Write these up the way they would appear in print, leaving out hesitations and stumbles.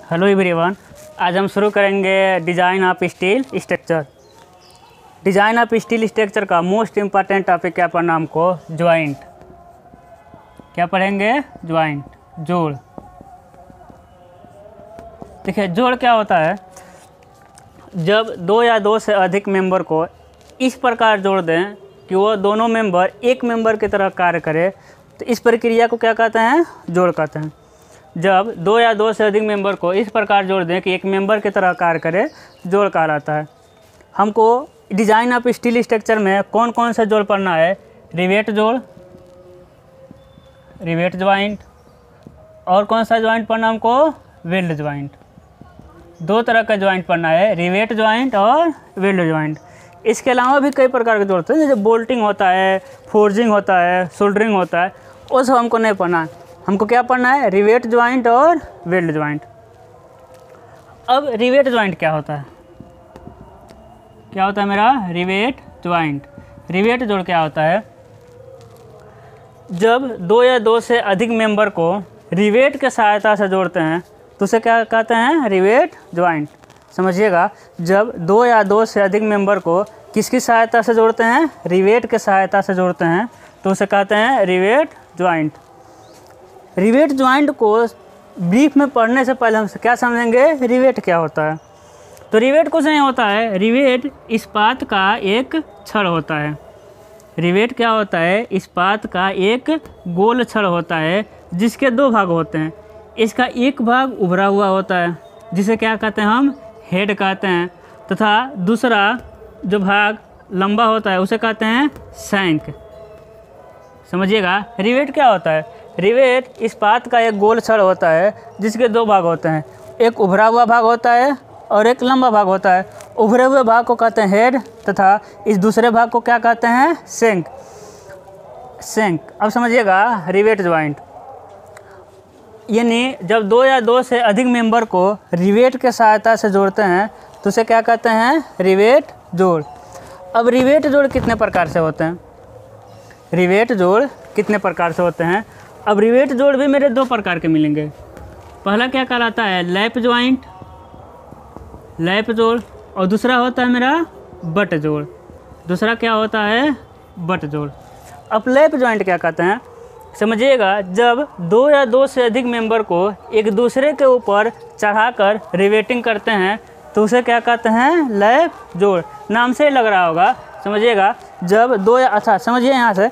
Hello everyone, आज हम शुरू करेंगे design of steel structure. Design of steel structure का मोस्ट इम्पॉर्टेंट टॉपिक क्या पढ़ना हमको? ज्वाइंट। क्या पढ़ेंगे? ज्वाइंट, जोड़। देखिए, जोड़ क्या होता है? जब दो या दो से अधिक मेंबर को इस प्रकार जोड़ दें कि वो दोनों मेंबर एक मेंबर की तरह कार्य करे, तो इस प्रक्रिया को क्या कहते हैं? जोड़ कहते हैं। जब दो या दो से अधिक मेंबर को इस प्रकार जोड़ दें कि एक मेंबर की तरह कार्य करे, जोड़ कहलाता है। हमको डिज़ाइन ऑफ स्टील स्ट्रक्चर में कौन कौन सा जोड़ पढ़ना है? रिवेट जोड़, रिवेट ज्वाइंट, और कौन सा ज्वाइंट पढ़ना हमको? Weld joint. दो तरह का ज्वाइंट पढ़ना है, रिवेट ज्वाइंट और वेल्ड ज्वाइंट। इसके अलावा भी कई प्रकार के जोड़ होते हैं, जैसे बोल्टिंग होता है, फोर्जिंग होता है, सोल्डरिंग होता है। वो सब हमको नहीं पढ़ना है। हमको क्या पढ़ना है? रिवेट ज्वाइंट और वेल्ड ज्वाइंट। अब रिवेट ज्वाइंट क्या होता है? क्या होता है मेरा? Rivet joint. रिवेट जोड़ क्या होता है? जब दो या दो से अधिक मेंबर को रिवेट के सहायता से जोड़ते हैं तो उसे क्या कहते हैं? Rivet joint. समझिएगा, जब दो या दो से अधिक मेंबर को किसकी सहायता से जोड़ते हैं? रिवेट के सहायता से जोड़ते हैं, तो उसे कहते हैं रिवेट ज्वाइंट। रिवेट ज्वाइंट को ब्रीफ में पढ़ने से पहले हम क्या समझेंगे? रिवेट क्या होता है? तो रिवेट कुछ नहीं होता है। रिवेट इस्पात का एक छड़ होता है। रिवेट क्या होता है? इस्पात का एक गोल छड़ होता है जिसके दो भाग होते हैं। इसका एक भाग उभरा हुआ होता है जिसे क्या कहते हैं? हम हेड कहते हैं, तथा दूसरा जो भाग लंबा होता है उसे कहते हैं शैंक। समझिएगा, रिवेट क्या होता है? रिवेट इस्पात का एक गोल छड़ होता है जिसके दो भाग होते हैं। एक उभरा हुआ भाग होता है और एक लंबा भाग होता है। उभरे हुए भाग को कहते हैं हेड, तथा इस दूसरे भाग को क्या कहते हैं? शैंक। शैंक। अब समझिएगा, रिवेट ज्वाइंट यानी जब दो या दो से अधिक मेंबर को रिवेट के सहायता से जोड़ते हैं तो उसे क्या कहते हैं? रिवेट जोड़। अब रिवेट जोड़ कितने प्रकार से होते हैं? रिवेट जोड़ कितने प्रकार से होते हैं? अब रिवेट जोड़ भी मेरे दो प्रकार के मिलेंगे। पहला क्या कहलाता है? लैप ज्वाइंट, लैप जोड़, और दूसरा होता है मेरा बट जोड़। दूसरा क्या होता है? बट जोड़। अब लैप ज्वाइंट क्या कहते हैं? समझिएगा, जब दो या दो से अधिक मेंबर को एक दूसरे के ऊपर चढ़ाकर रिवेटिंग करते हैं तो उसे क्या कहते हैं? लैप जोड़। नाम से ही लग रहा होगा। समझिएगा, जब दो या अच्छा समझिए, यहाँ से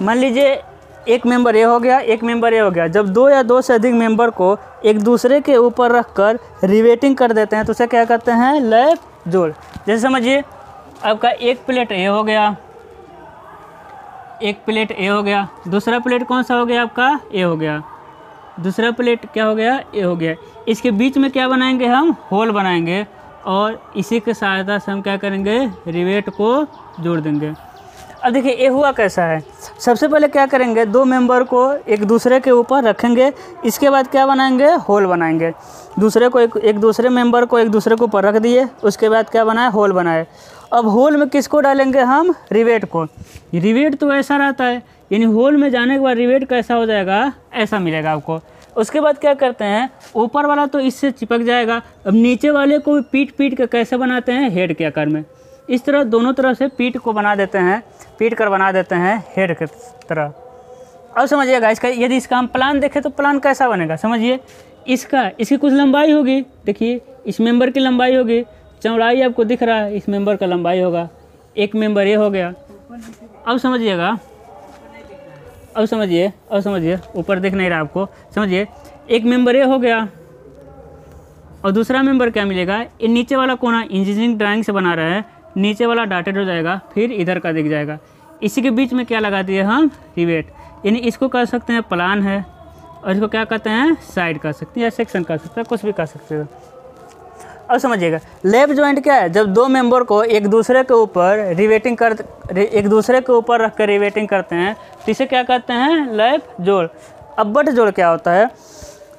मान लीजिए एक मेंबर ये हो गया, एक मेंबर ये हो गया। जब दो या दो से अधिक मेंबर को एक दूसरे के ऊपर रखकर रिवेटिंग कर देते हैं तो उसे क्या कहते हैं? लैप जोड़। जैसे समझिए, आपका एक प्लेट ए हो गया, एक प्लेट ए हो गया, दूसरा प्लेट कौन सा हो गया? आपका ए हो गया। दूसरा प्लेट क्या हो गया? ए हो गया। इसके बीच में क्या बनाएंगे? हम होल बनाएंगे, और इसी के सहायता से हम क्या करेंगे? रिवेट को जोड़ देंगे। अब देखिए, ये हुआ कैसा है? सबसे पहले क्या करेंगे? दो मेंबर को एक दूसरे के ऊपर रखेंगे, इसके बाद क्या बनाएंगे? होल बनाएंगे। दूसरे को एक दूसरे मेंबर को एक दूसरे के ऊपर रख दिए, उसके बाद क्या बनाए? होल बनाए। अब होल में किसको डालेंगे हम? रिवेट को। रिवेट तो ऐसा रहता है, यानी होल में जाने के बाद रिवेट कैसा हो जाएगा? ऐसा मिलेगा आपको। उसके बाद क्या करते हैं? ऊपर वाला तो इससे चिपक जाएगा। अब नीचे वाले को पीट पीट के कैसे बनाते हैं? हेड के आकार में। इस तरह दोनों तरफ से पीट को बना देते हैं, पीट कर बना देते हैं हेड की तरह। अब समझिएगा, इसका यदि इसका हम प्लान देखें तो प्लान कैसा बनेगा? समझिए, इसकी कुछ लंबाई होगी। देखिए, इस मेंबर की लंबाई होगी, चौड़ाई आपको दिख रहा है, इस मेंबर का लंबाई होगा। एक मेंबर ये हो गया। अब समझिएगा, अब समझिए, ऊपर दिख नहीं रहा आपको। समझिए, एक मेंबर ये हो गया, और दूसरा मेंबर क्या मिलेगा? ये नीचे वाला कोना इंजीनियरिंग ड्राइंग से बना रहा है, नीचे वाला डॉटेड हो जाएगा, फिर इधर का दिख जाएगा। इसी के बीच में क्या लगा दिए हम? रिवेट। यानी इसको कह सकते हैं प्लान है, और इसको क्या कहते हैं? साइड कह सकते हैं, या सेक्शन कह सकते हैं, कुछ भी कह सकते हैं। अब समझिएगा, लैप ज्वाइंट क्या है? जब दो मेंबर को एक दूसरे के ऊपर रख कर रिवेटिंग करते हैं तो इसे क्या कहते हैं? लैप जोड़। अब बट जोड़ क्या होता है?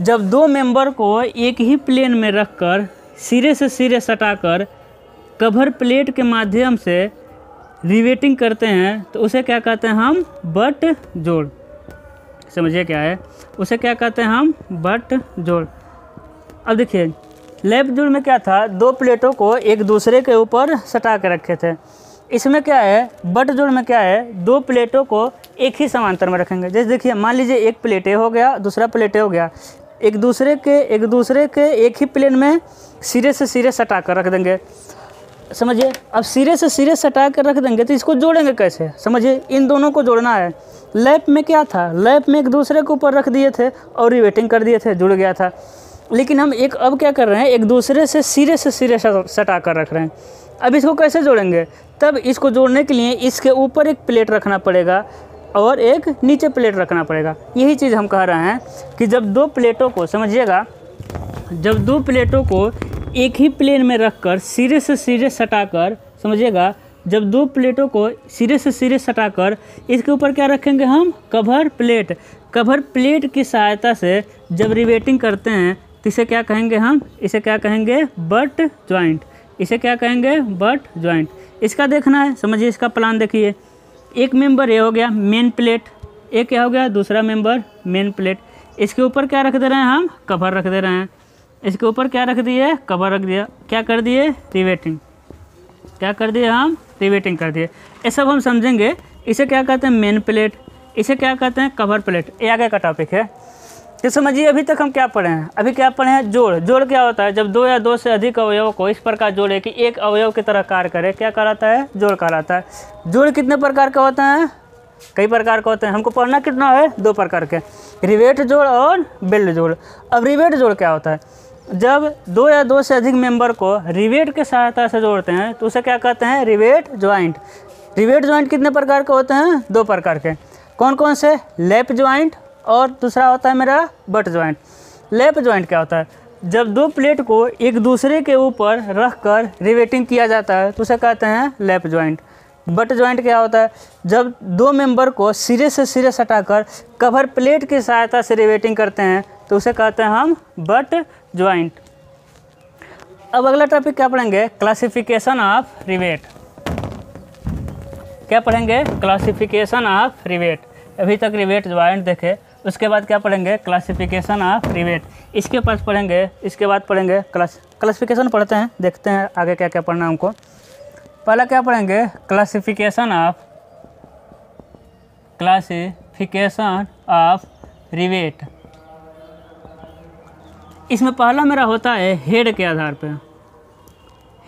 जब दो मेंबर को एक ही प्लेन में रखकर सिरे से सिरे सटाकर कवर प्लेट के माध्यम से रिवेटिंग करते हैं तो उसे क्या कहते हैं हम? बट जोड़। समझिए क्या है? उसे क्या कहते हैं हम? बट जोड़। अब देखिए लैप जोड़ में क्या था, दो प्लेटों को एक दूसरे के ऊपर सटा के रखे थे। इसमें क्या है, बट जोड़ में क्या है, दो प्लेटों को एक ही समांतर में रखेंगे। जैसे देखिए मान लीजिए एक प्लेट ए हो गया, दूसरा प्लेट ए हो गया, एक दूसरे के एक ही प्लेन में सिरे से सिरे सटा कर रख देंगे। समझिए, अब सिरे से सिरे सटा कर रख देंगे तो इसको जोड़ेंगे कैसे, समझिए इन दोनों को जोड़ना है। लैप में क्या था, लैप में एक दूसरे के ऊपर रख दिए थे और रिवेटिंग कर दिए थे, जुड़ गया था। लेकिन हम अब क्या कर रहे हैं, एक दूसरे से सिरे सटा कर रख रहे हैं। अब इसको कैसे जोड़ेंगे, तब इसको जोड़ने के लिए इसके ऊपर एक प्लेट रखना पड़ेगा और एक नीचे प्लेट रखना पड़ेगा। यही चीज़ हम कह रहे हैं कि जब दो प्लेटों को, समझिएगा, जब दो प्लेटों को एक ही प्लेन में रखकर सिरे से सिरे सटाकर, समझिएगा, जब दो प्लेटों को सिरे से सिरे सटाकर इसके ऊपर क्या रखेंगे हम, कवर प्लेट। कवर प्लेट की सहायता से जब रिवेटिंग करते हैं तो इसे क्या कहेंगे हम, इसे क्या कहेंगे, बट जॉइंट। इसे क्या कहेंगे, बट जॉइंट। इसका देखना है, समझिए इसका प्लान देखिए। एक मेंबर ये हो गया मेन प्लेट, एक क्या हो गया दूसरा मेंबर मेन प्लेट। इसके ऊपर क्या रख दे रहे हैं हम, कवर रख दे रहे हैं। इसके ऊपर क्या रख दिए, कवर रख दिया। क्या कर दिए, रिवेटिंग। क्या कर दिए हम, रिवेटिंग कर दिए। ये सब हम समझेंगे। इसे क्या कहते हैं, मेन प्लेट। इसे क्या कहते हैं, कवर प्लेट। ये आगे का टॉपिक है। तो समझिए अभी तक हम क्या पढ़े हैं, अभी क्या पढ़े हैं, जोड़। जोड़ क्या होता है, जब दो या दो से अधिक अवयवों को इस प्रकार जोड़े कि एक अवयव की तरह कार्य करे, क्या कहलाता है, जोड़ कहलाता है। जोड़ कितने प्रकार का होता है, कई प्रकार का होते हैं। हमको पढ़ना कितना है, दो प्रकार के, रिवेट जोड़ और बेल्ट जोड़। अब रिवेट जोड़ क्या होता है, जब दो या दो से अधिक मेंबर को रिवेट के सहायता से जोड़ते हैं तो उसे क्या कहते हैं, रिवेट ज्वाइंट। रिवेट ज्वाइंट कितने प्रकार के होते हैं, दो प्रकार के। कौन कौन से, लैप ज्वाइंट और दूसरा होता है मेरा बट ज्वाइंट। लैप ज्वाइंट क्या होता है, जब दो प्लेट को एक दूसरे के ऊपर रखकर रिवेटिंग किया जाता है तो उसे कहते हैं लैप ज्वाइंट। बट ज्वाइंट क्या होता है, जब दो मेंबर को सिरे से सिरे सटाकर कवर प्लेट की सहायता से रिवेटिंग करते हैं तो उसे कहते हैं हम बट ज्वाइंट। अब अगला टॉपिक क्या पढ़ेंगे, क्लासिफिकेशन ऑफ रिवेट। क्या पढ़ेंगे, क्लासिफिकेशन ऑफ रिवेट। अभी तक रिवेट ज्वाइंट देखे, उसके बाद क्या पढ़ेंगे, क्लासिफिकेशन ऑफ रिवेट। इसके पास पढ़ेंगे, इसके बाद पढ़ेंगे क्लासिफिकेशन पढ़ते हैं, देखते हैं आगे क्या क्या पढ़ना है हमको। पहला क्या पढ़ेंगे, क्लासिफिकेशन ऑफ रिवेट। इसमें पहला मेरा होता है हेड के आधार पर,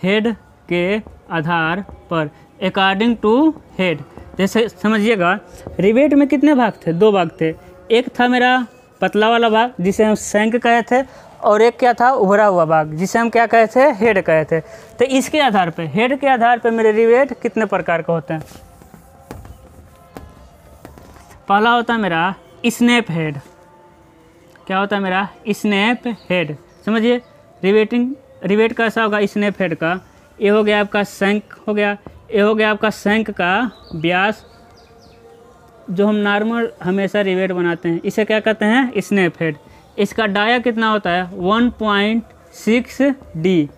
हेड के आधार पर, अकॉर्डिंग टू हेड। जैसे समझिएगा रिवेट में कितने भाग थे, दो भाग थे। एक था मेरा पतला वाला भाग जिसे हम शंक कहे थे, और एक क्या था, उभरा हुआ भाग जिसे हम क्या कहे थे, हेड कहे थे। तो इसके आधार पे, हेड के आधार पे मेरे रिवेट कितने प्रकार के होते हैं। पहला होता है मेरा स्नैप हेड। क्या होता है मेरा, स्नैप हेड। समझिए रिवेट कैसा होगा, स्नैप हेड का। ये हो गया आपका शंक हो गया, ये हो गया आपका शंक का व्यास, जो हम नॉर्मल हमेशा रिवेट बनाते हैं, इसे क्या कहते हैं, स्नैप हेड। इसका डाया कितना होता है, 1.6 डी।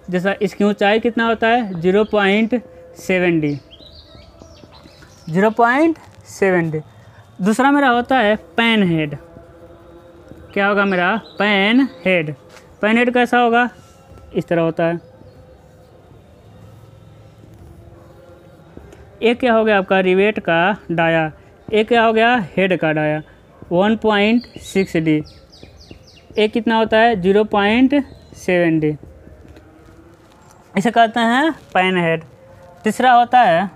जैसा इसकी ऊंचाई कितना होता है, 0.7 डी, 0.7 डी। दूसरा मेरा होता है पैन हेड। क्या होगा मेरा, पैन हेड। पैन हेड कैसा होगा, इस तरह होता है। एक क्या हो गया आपका रिवेट का डाया, एक क्या हो गया हेड का डाया, 1.6 डी। एक कितना होता है, 0.7 डी। इसे कहते हैं पैन हेड। तीसरा होता है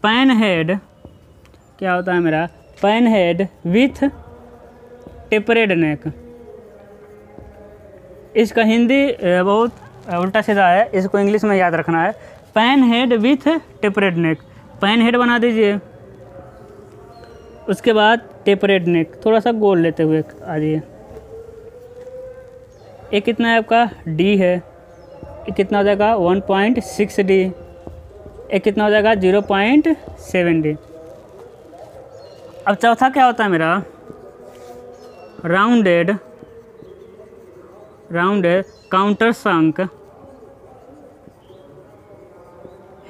पैन हेड। क्या होता है मेरा, पैन हेड विथ टेपरेड नेक। इसका हिंदी बहुत उल्टा सीधा है, इसको इंग्लिश में याद रखना है। Pan head with tapered neck, pan head बना दीजिए, उसके बाद टेपरेड नेक, थोड़ा सा गोल लेते हुए आ जाइए। एक कितना है आपका, डी है। एक कितना हो जाएगा, 1.6 डी। एक कितना हो जाएगा, 0.7 डी। अब चौथा क्या होता है मेरा, राउंडेड काउंटर संक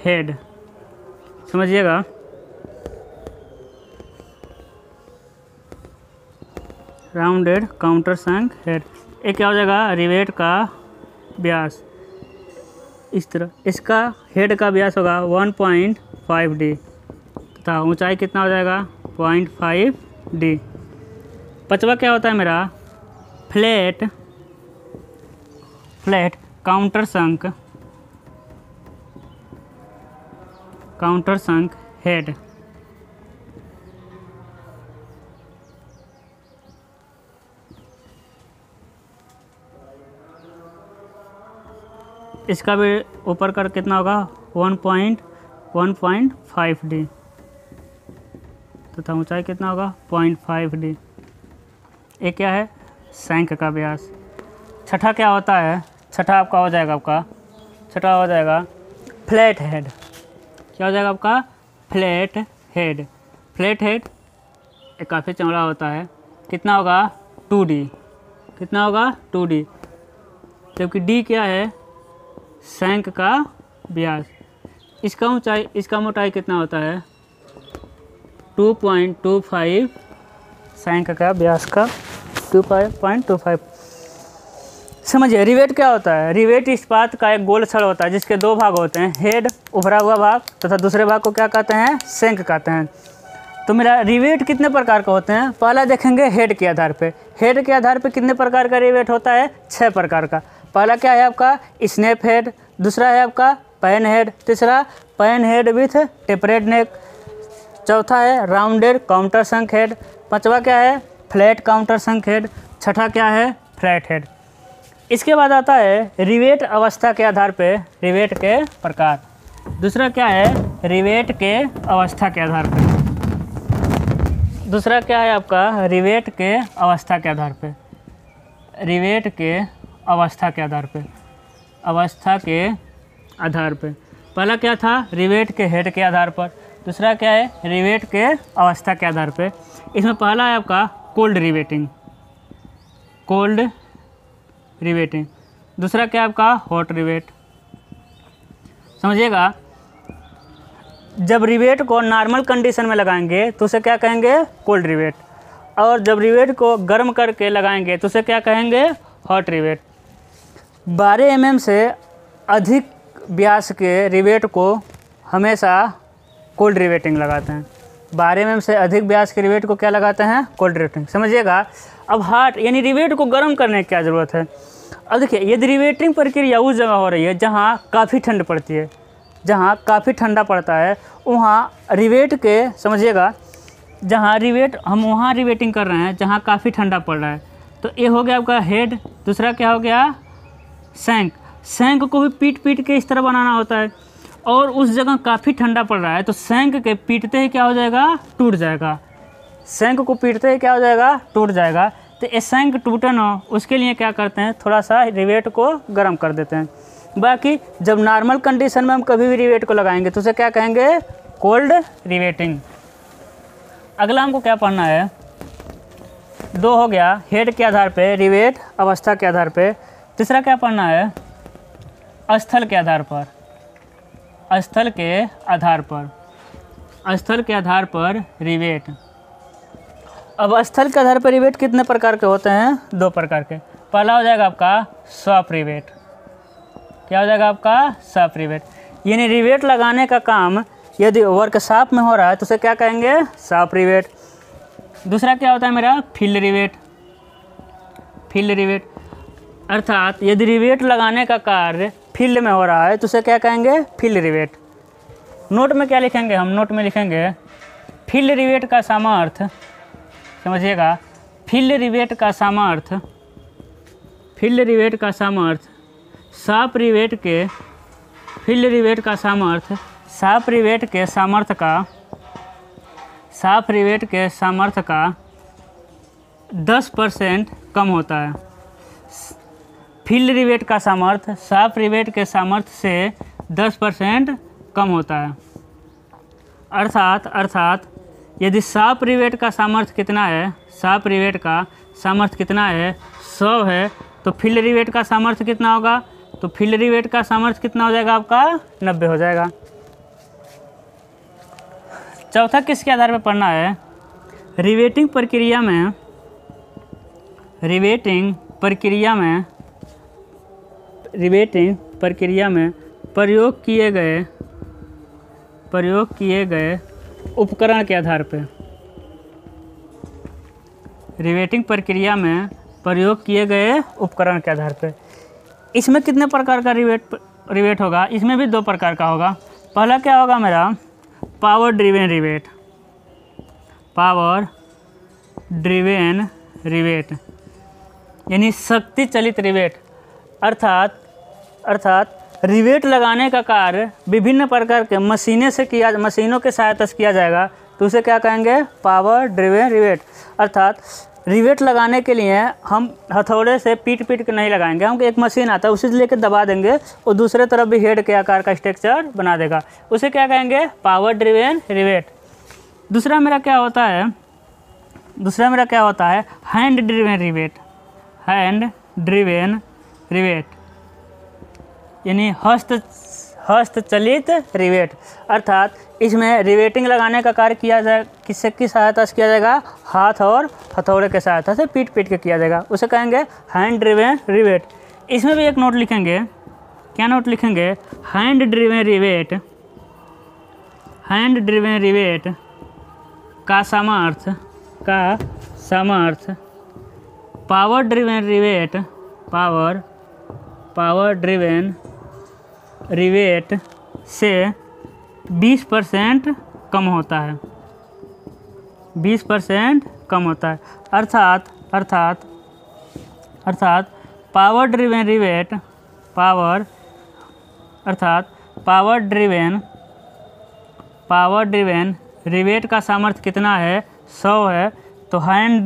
हेड। समझिएगा, राउंडेड काउंटर संक हेड। एक क्या हो जाएगा, रिवेट का व्यास इस तरह, इसका हेड का व्यास होगा 1.5d तथा ऊंचाई कितना हो जाएगा 0.5d। पांचवा क्या होता है मेरा, फ्लैट काउंटर संक हेड। इसका भी ऊपर कर कितना होगा 1.5d तथा ऊंचाई कितना होगा 0.5d। एक क्या है, शंख का व्यास। छठा क्या होता है, छठा आपका हो जाएगा फ्लैट हेड। क्या हो जाएगा आपका, फ्लैट हेड। फ्लैट हेड एक काफ़ी चौड़ा होता है, कितना होगा 2d, कितना होगा 2d। जबकि d क्या है, शंख का व्यास। इसका ऊंचाई, इसका मोटाई कितना होता है 2.25, शंख का व्यास का 2.25। समझिए रिवेट क्या होता है, रिवेट इस्पात का एक गोल छड़ होता है जिसके दो भाग होते हैं, हेड उभरा हुआ भाग तथा दूसरे भाग को क्या कहते हैं, शंख कहते हैं। तो मेरा रिवेट कितने प्रकार का होते हैं, पहला देखेंगे हेड के आधार पे। हेड के आधार पे कितने प्रकार का रिवेट होता है, 6 प्रकार का। पहला क्या है आपका स्नैप हेड, दूसरा है आपका पैन हेड, तीसरा पैन हेड विथ टेपरेड नेक, चौथा है राउंडेड काउंटर शंख हेड, पांचवा क्या है फ्लैट काउंटर शंख हेड, छठा क्या है फ्लैट हेड। इसके बाद आता है रिवेट अवस्था के आधार पे रिवेट के प्रकार। दूसरा क्या है, रिवेट के अवस्था के आधार पे। दूसरा क्या है आपका, रिवेट के अवस्था के आधार पे, रिवेट के अवस्था के आधार पे, अवस्था के आधार पे। पहला क्या था, रिवेट के हेड के आधार पर। दूसरा क्या है, रिवेट के अवस्था के आधार पे। इसमें पहला है आपका कोल्ड रिवेटिंग, कोल्ड रिवेटिंग। दूसरा क्या है आपका हॉट रिवेट। समझिएगा, जब रिवेट को नॉर्मल कंडीशन में लगाएंगे तो उसे क्या कहेंगे, कोल्ड रिवेट, और जब रिवेट को गर्म करके लगाएंगे तो उसे क्या कहेंगे, हॉट रिवेट। 12 mm से अधिक व्यास के रिवेट को हमेशा कोल्ड रिवेटिंग लगाते हैं। 12 mm से अधिक व्यास के रिवेट को क्या लगाते हैं, कोल्ड रिवेटिंग। समझिएगा, अब हार्ट यानी रिवेट को गर्म करने की क्या ज़रूरत है। अब देखिए, यदि रिवेटिंग प्रक्रिया उस जगह हो रही है जहाँ काफ़ी ठंड पड़ती है, जहाँ काफ़ी ठंडा पड़ता है, वहाँ रिवेट के, समझिएगा, जहाँ रिवेट हम वहाँ रिवेटिंग कर रहे हैं जहाँ काफ़ी ठंडा पड़ रहा है। तो ये हो गया आपका हेड। दूसरा क्या हो गया, शंख। शंख को भी पीट के इस तरह बनाना होता है, और उस जगह काफ़ी ठंडा पड़ रहा है तो शंख के पीटते ही क्या हो जाएगा, टूट जाएगा। शंख को पीटते ही क्या हो जाएगा, टूट जाएगा। तो ये शंख टूटे ना, उसके लिए क्या करते हैं, थोड़ा सा रिवेट को गर्म कर देते हैं। बाकी जब नॉर्मल कंडीशन में हम कभी भी रिवेट को लगाएंगे तो उसे क्या कहेंगे, कोल्ड रिवेटिंग। अगला हमको क्या पढ़ना है, 2 हो गया हेड के आधार पे, रिवेट अवस्था के आधार पे। तीसरा क्या पढ़ना है, स्थल के आधार पर, स्थल के आधार पर, स्थल के आधार पर रिवेट। अब स्थल के आधार पर रिवेट कितने प्रकार के होते हैं, 2 प्रकार के। पहला हो जाएगा आपका सॉफ्ट रिवेट। क्या हो जाएगा आपका, सॉफ्ट रिवेट। यानी रिवेट लगाने का काम यदि वर्कशॉप में हो रहा है तो उसे क्या कहेंगे, सॉफ्ट रिवेट। दूसरा क्या होता है मेरा, फील्ड रिवेट। फील्ड रिवेट अर्थात यदि रिवेट लगाने का कार्य फील्ड में हो रहा है तो उसे क्या कहेंगे, फील्ड रिवेट। नोट में क्या लिखेंगे हम, नोट में लिखेंगे फील्ड रिवेट का सामर्थ्य। समझिएगा, फील्ड रिवेट का सामर्थ्य, फील्ड रिवेट का सामर्थ्य सॉफ्ट रिवेट के, फील्ड रिवेट का सामर्थ्य सॉफ्ट रिवेट के सामर्थ्य का, सॉफ्ट रिवेट के सामर्थ्य का 10% कम होता है। फील्ड रिवेट का सामर्थ्य सॉफ्ट रिवेट के सामर्थ्य से 10% कम होता है। अर्थात यदि सॉफ्ट रिवेट का सामर्थ्य कितना है, सॉफ्ट रिवेट का सामर्थ्य कितना है, 100 है, तो फील्ड रिवेट का सामर्थ्य कितना होगा, तो फील्ड रिवेट का सामर्थ्य कितना हो जाएगा आपका, 90 हो जाएगा। चौथा किसके आधार पर पढ़ना है, रिवेटिंग प्रक्रिया में, रिवेटिंग प्रक्रिया में रिवेटिंग प्रक्रिया में प्रयोग किए गए उपकरण के आधार पे, रिवेटिंग प्रक्रिया में प्रयोग किए गए उपकरण के आधार पे। इसमें कितने प्रकार का रिवेट होगा? इसमें भी 2 प्रकार का होगा। पहला क्या होगा मेरा? Power driven rivet, power driven rivet यानी शक्ति चलित रिवेट। अर्थात रिवेट लगाने का कार्य विभिन्न प्रकार के मशीनों के सहायता से किया जाएगा, तो उसे क्या कहेंगे? Power driven rivet. अर्थात रिवेट लगाने के लिए हम हथौड़े से पीट के नहीं लगाएंगे, हम एक मशीन आता है उसे लेकर दबा देंगे और दूसरे तरफ भी हेड के आकार का स्ट्रक्चर बना देगा, उसे क्या कहेंगे? Power driven rivet. दूसरा मेरा क्या होता है? Hand driven rivet, hand driven rivet यानी हस्तचलित रिवेट। अर्थात इसमें रिवेटिंग लगाने का कार्य किया जाए किसकी सहायता से किया जाएगा? हाथ और हथौड़े के सहायता से पीट के किया जाएगा, उसे कहेंगे हैंड ड्रिवेन रिवेट। इसमें भी एक नोट लिखेंगे। क्या नोट लिखेंगे? हैंड ड्रिवेन रिवेट का सामर्थ्य पावर ड्रिवेन रिवेट से 20% कम होता है, 20% कम होता है। अर्थात पावर ड्रिवेन रिवेट का सामर्थ्य कितना है? 100 है, तो हैंड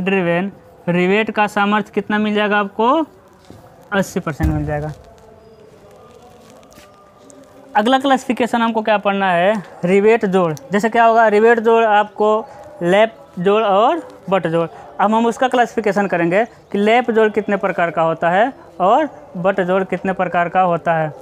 ड्रिवेन रिवेट का सामर्थ्य कितना मिल जाएगा आपको? 80% मिल जाएगा। अगला क्लासिफिकेशन हमको क्या पढ़ना है? रिवेट जोड़। जैसे क्या होगा? रिवेट जोड़ आपको लैप जोड़ और बट जोड़। अब हम उसका क्लासिफिकेशन करेंगे कि लैप जोड़ कितने प्रकार का होता है और बट जोड़ कितने प्रकार का होता है।